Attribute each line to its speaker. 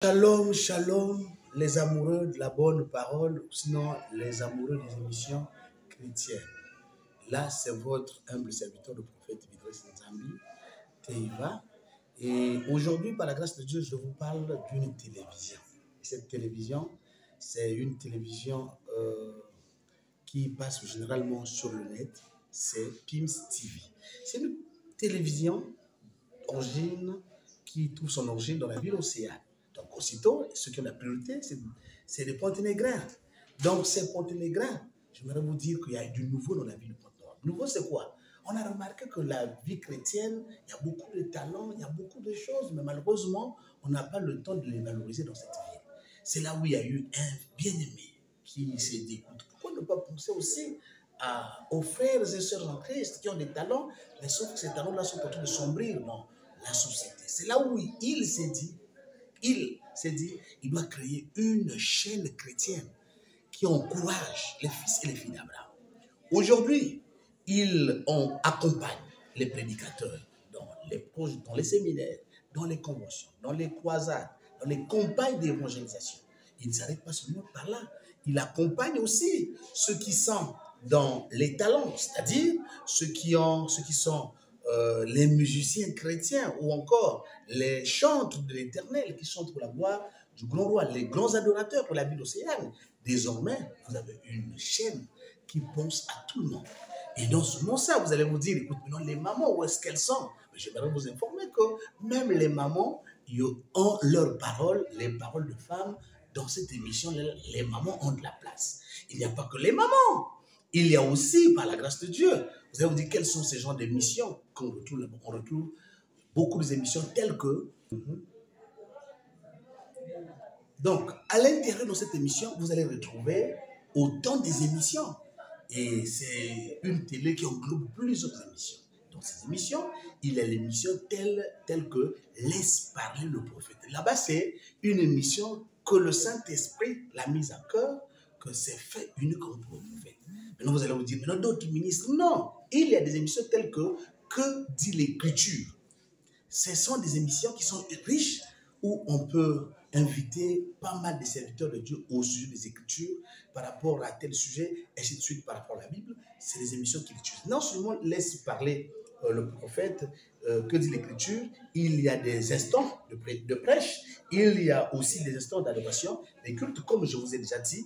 Speaker 1: Shalom, shalom, les amoureux de la bonne parole, sinon les amoureux des émissions chrétiennes. Là, c'est votre humble serviteur, le prophète Vidres Nzambi, Teiva. Et aujourd'hui, par la grâce de Dieu, je vous parle d'une télévision. Cette télévision, c'est une télévision qui passe généralement sur le net. C'est PIMS TV. C'est une télévision qui trouve son origine dans la ville Océane. Donc, aussitôt, ceux qui ont la priorité, c'est les Ponténégrins. Donc, ces Ponténégrins, j'aimerais vous dire qu'il y a du nouveau dans la ville de Pont-Noir. Nouveau, c'est quoi? On a remarqué que la vie chrétienne, il y a beaucoup de talents, il y a beaucoup de choses, mais malheureusement, on n'a pas le temps de les valoriser dans cette ville. C'est là où il y a eu un bien-aimé qui s'est dit, pourquoi ne pas penser aussi aux frères et sœurs en Christ qui ont des talents, mais sauf que ces talents-là sont en train de sombrer dans la société. C'est là où il s'est dit, il doit créer une chaîne chrétienne qui encourage les fils et les filles d'Abraham. Aujourd'hui, il accompagne les prédicateurs dans les séminaires, dans les conventions, dans les croisades, dans les campagnes d'évangélisation. Il ne s'arrête pas seulement par là. Il accompagne aussi ceux qui sont dans les talents, c'est-à-dire ceux qui sont les musiciens chrétiens ou encore les chantres de l'Éternel qui chantent pour la gloire du grand roi, les grands adorateurs pour la ville d'Océane. Désormais, vous avez une chaîne qui pense à tout le monde. Et dans ce moment-là, vous allez vous dire, écoute, maintenant les mamans, où est-ce qu'elles sont? Je vais vous informer que même les mamans ont leurs paroles, les paroles de femmes. Dans cette émission, les mamans ont de la place. Il n'y a pas que les mamans. Il y a aussi, par la grâce de Dieu, vous allez vous dire quels sont ces genres d'émissions qu'on retrouve. On retrouve beaucoup d'émissions telles que... Donc, à l'intérieur de cette émission, vous allez retrouver autant des émissions. Et c'est une télé qui englobe plusieurs émissions. Dans ces émissions, il y a l'émission telle que Laisse parler le prophète. Là-bas, c'est une émission que le Saint-Esprit l'a mise à cœur, que c'est fait uniquement pour le prophète. Maintenant, vous allez vous dire, mais non, d'autres ministres, non. Il y a des émissions telles que dit l'Écriture. Ce sont des émissions qui sont riches où on peut inviter pas mal de serviteurs de Dieu au sujet des Écritures par rapport à tel sujet, et ainsi de suite par rapport à la Bible. C'est des émissions qu'ils utilisent. Non seulement laisse parler le prophète, que dit l'Écriture, il y a des instants de prêche, il y a aussi des instants d'adoration, des cultes, comme je vous ai déjà dit